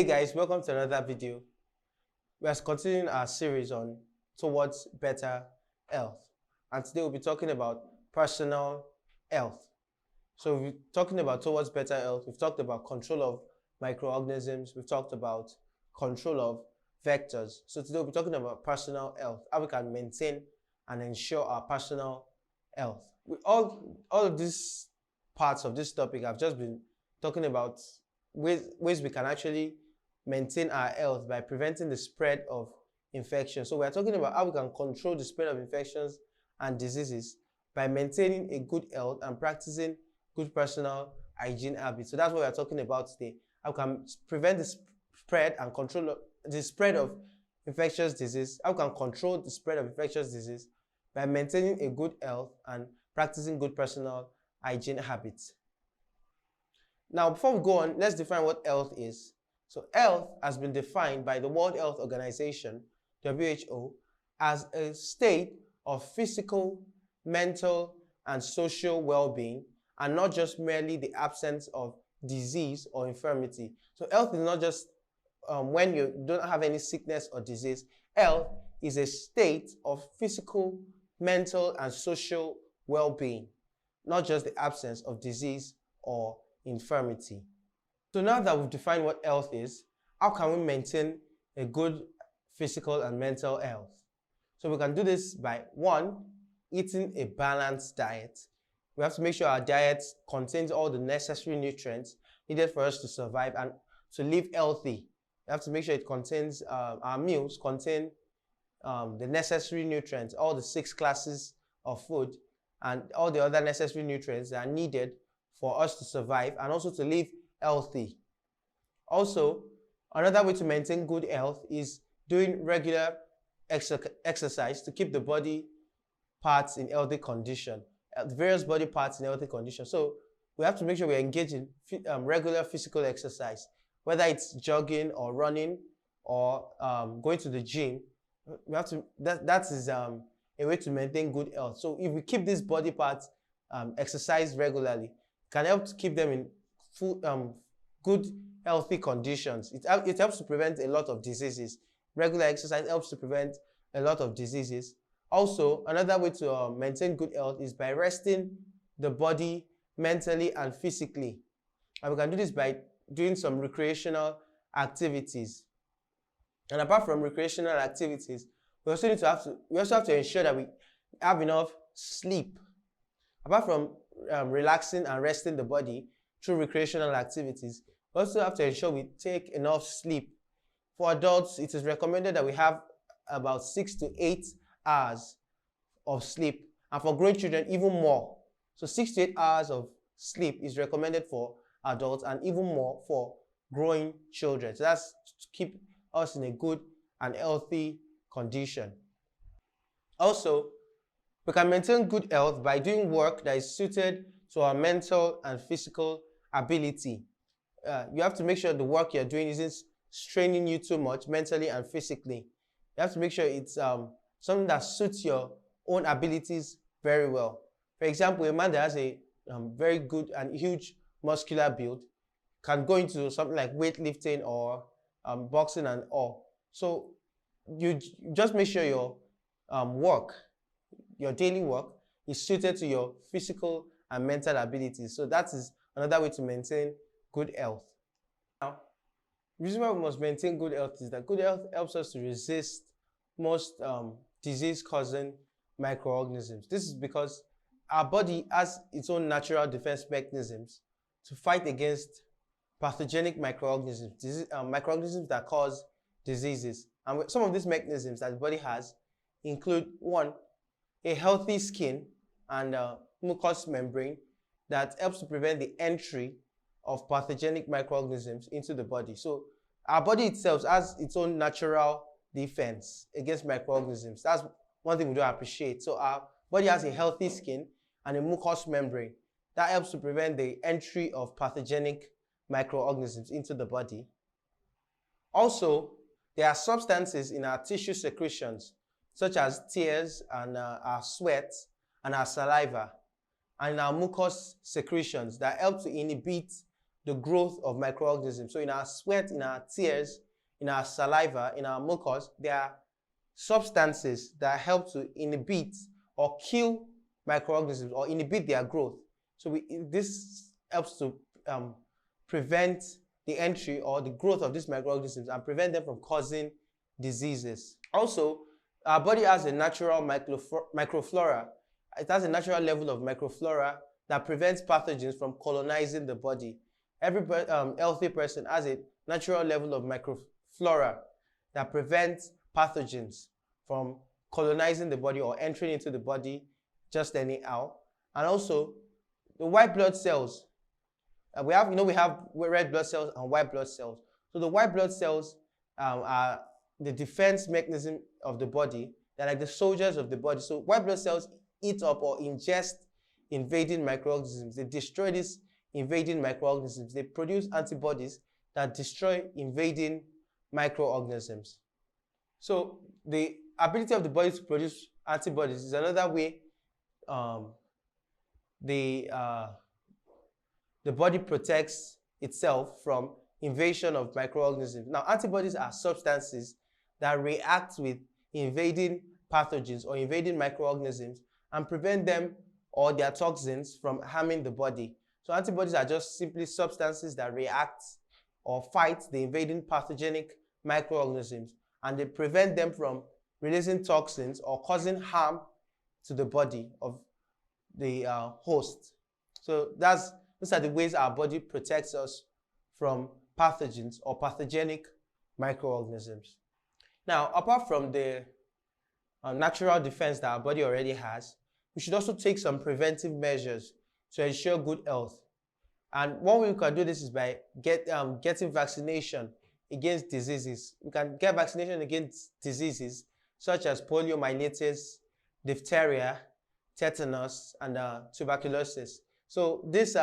Hey guys, welcome to another video. We are continuing our series on towards better health, and today we'll be talking about personal health. So we're talking about towards better health. We've talked about control of microorganisms. We've talked about control of vectors. So today we'll be talking about personal health, how we can maintain and ensure our personal health. All of these parts of this topic I've just been talking about ways we can actually maintain our health by preventing the spread of infection. So we're talking about how we can control the spread of infections and diseases by maintaining a good health and practicing good personal hygiene habits. So that's what we're talking about today. How we can prevent the spread and control the spread of infectious disease. How we can control the spread of infectious disease by maintaining a good health and practicing good personal hygiene habits. Now, before we go on, let's define what health is. So health has been defined by the World Health Organization, WHO, as a state of physical, mental, and social well-being, and not just merely the absence of disease or infirmity. So health is not just when you don't have any sickness or disease. Health is a state of physical, mental, and social well-being, not just the absence of disease or infirmity. So now that we've defined what health is, how can we maintain a good physical and mental health? So we can do this by, one, eating a balanced diet. We have to make sure our diet contains all the necessary nutrients needed for us to survive and to live healthy. We have to make sure it contains, our meals contain the necessary nutrients, all the 6 classes of food, and all the other necessary nutrients that are needed for us to survive and also to live healthy. Also, another way to maintain good health is doing regular exercise to keep the body parts in healthy condition, various body parts in healthy condition. So we have to make sure we engage in regular physical exercise, whether it's jogging or running or going to the gym. We have to, that is a way to maintain good health. So if we keep these body parts exercise regularly, it can help to keep them in full, good healthy conditions. It helps to prevent a lot of diseases. Regular exercise helps to prevent a lot of diseases. Also, another way to maintain good health is by resting the body mentally and physically. And we can do this by doing some recreational activities. And apart from recreational activities, we also have to ensure that we have enough sleep. Apart from relaxing and resting the body through recreational activities, we also have to ensure we take enough sleep. For adults, it is recommended that we have about 6 to 8 hours of sleep, and for growing children, even more. So 6 to 8 hours of sleep is recommended for adults and even more for growing children. So that's to keep us in a good and healthy condition. Also, we can maintain good health by doing work that is suited to our mental and physical ability. You have to make sure the work you're doing isn't straining you too much mentally and physically. You have to make sure it's something that suits your own abilities very well. For example, a man that has a very good and huge muscular build can go into something like weightlifting or boxing and all. So you just make sure your your daily work is suited to your physical and mental abilities. So that is another way to maintain good health. Now, the reason why we must maintain good health is that good health helps us to resist most disease-causing microorganisms. This is because our body has its own natural defense mechanisms to fight against pathogenic microorganisms, microorganisms that cause diseases. And some of these mechanisms that the body has include, one, a healthy skin and mucous membrane that helps to prevent the entry of pathogenic microorganisms into the body. So our body itself has its own natural defense against microorganisms. That's one thing we don't appreciate. So our body has a healthy skin and a mucous membrane that helps to prevent the entry of pathogenic microorganisms into the body. Also, there are substances in our tissue secretions, such as tears and our sweat and our saliva, and our mucous secretions that help to inhibit the growth of microorganisms. So in our sweat, in our tears, in our saliva, in our mucus, there are substances that help to inhibit or kill microorganisms or inhibit their growth. So this helps to prevent the entry or the growth of these microorganisms and prevent them from causing diseases. Also, our body has a natural microflora. It has a natural level of microflora that prevents pathogens from colonizing the body. Every healthy person has a natural level of microflora that prevents pathogens from colonizing the body or entering into the body just anyhow. And also, the white blood cells. We have red blood cells and white blood cells. So the white blood cells are the defense mechanism of the body. They're like the soldiers of the body. So white blood cells eat up or ingest invading microorganisms. They destroy these invading microorganisms. They produce antibodies that destroy invading microorganisms. So the ability of the body to produce antibodies is another way the body protects itself from invasion of microorganisms. Now, antibodies are substances that react with invading pathogens or invading microorganisms and prevent them or their toxins from harming the body. So antibodies are just simply substances that react or fight the invading pathogenic microorganisms, and they prevent them from releasing toxins or causing harm to the body of the host. So those are the ways our body protects us from pathogens or pathogenic microorganisms. Now, apart from the natural defense that our body already has, we should also take some preventive measures to ensure good health. And one way we can do this is by getting vaccination against diseases. We can get vaccination against diseases such as poliomyelitis, diphtheria, tetanus, and tuberculosis. So this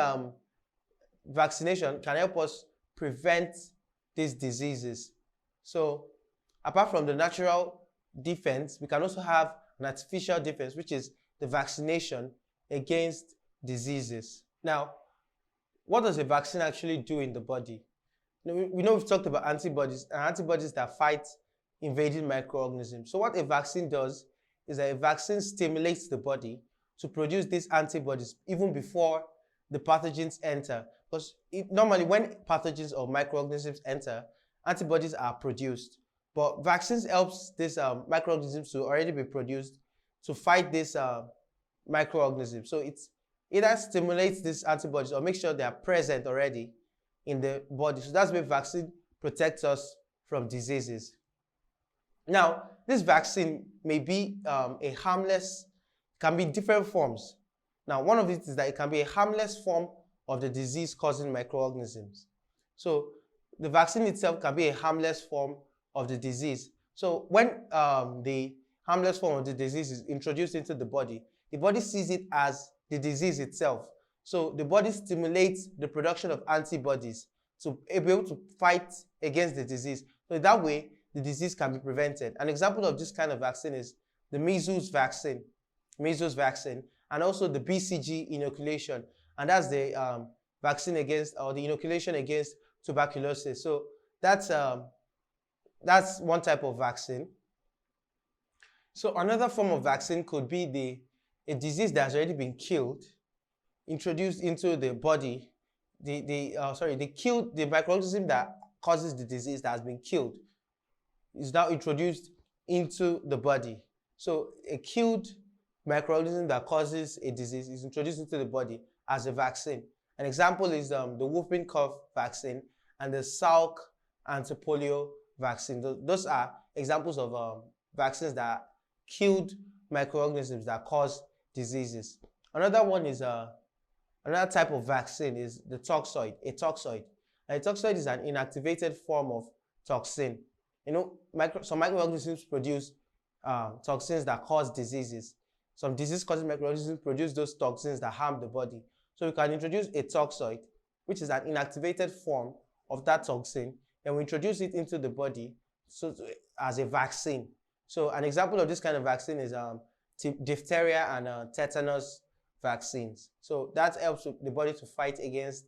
vaccination can help us prevent these diseases. So apart from the natural defense, we can also have an artificial defense, which is the vaccination against diseases. Now, what does a vaccine actually do in the body? We know we've talked about antibodies that fight invading microorganisms. So what a vaccine does is that a vaccine stimulates the body to produce these antibodies even before the pathogens enter. Because normally when pathogens or microorganisms enter, antibodies are produced. But vaccines helps these microorganisms to already be produced to fight these microorganisms. So it either stimulates these antibodies or makes sure they are present already in the body. So that's where vaccine protects us from diseases. Now, this vaccine may be can be different forms. Now, one of it is that it can be a harmless form of the disease-causing microorganisms. So the vaccine itself can be a harmless form of the disease. So when the harmless form of the disease is introduced into the body sees it as the disease itself. So the body stimulates the production of antibodies to be able to fight against the disease. So that way, the disease can be prevented. An example of this kind of vaccine is the measles vaccine, and also the BCG inoculation, and that's the vaccine against, or the inoculation against tuberculosis. So that's one type of vaccine. So another form of vaccine could be a disease that has already been killed, introduced into the body. The microorganism that causes the disease that has been killed is now introduced into the body. So a killed microorganism that causes a disease is introduced into the body as a vaccine. An example is the whooping cough vaccine and the Salk anti-polio vaccine. Those are examples of vaccines that killed microorganisms that cause diseases. Another one is another type of vaccine is the toxoid, a toxoid. Now, a toxoid is an inactivated form of toxin. Some microorganisms produce toxins that cause diseases. Some disease-causing microorganisms produce those toxins that harm the body. So we can introduce a toxoid, which is an inactivated form of that toxin, and we introduce it into the body as a vaccine. So an example of this kind of vaccine is diphtheria and tetanus vaccines. So that helps the body to fight against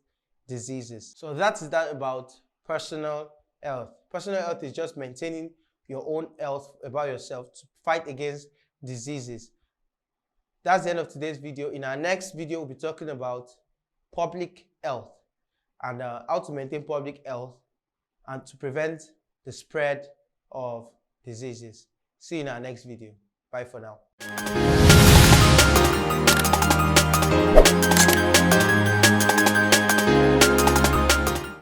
diseases. So that is that about personal health. Personal health is just maintaining your own health about yourself to fight against diseases. That's the end of today's video. In our next video, we'll be talking about public health and how to maintain public health and to prevent the spread of diseases. See you in our next video. Bye for now.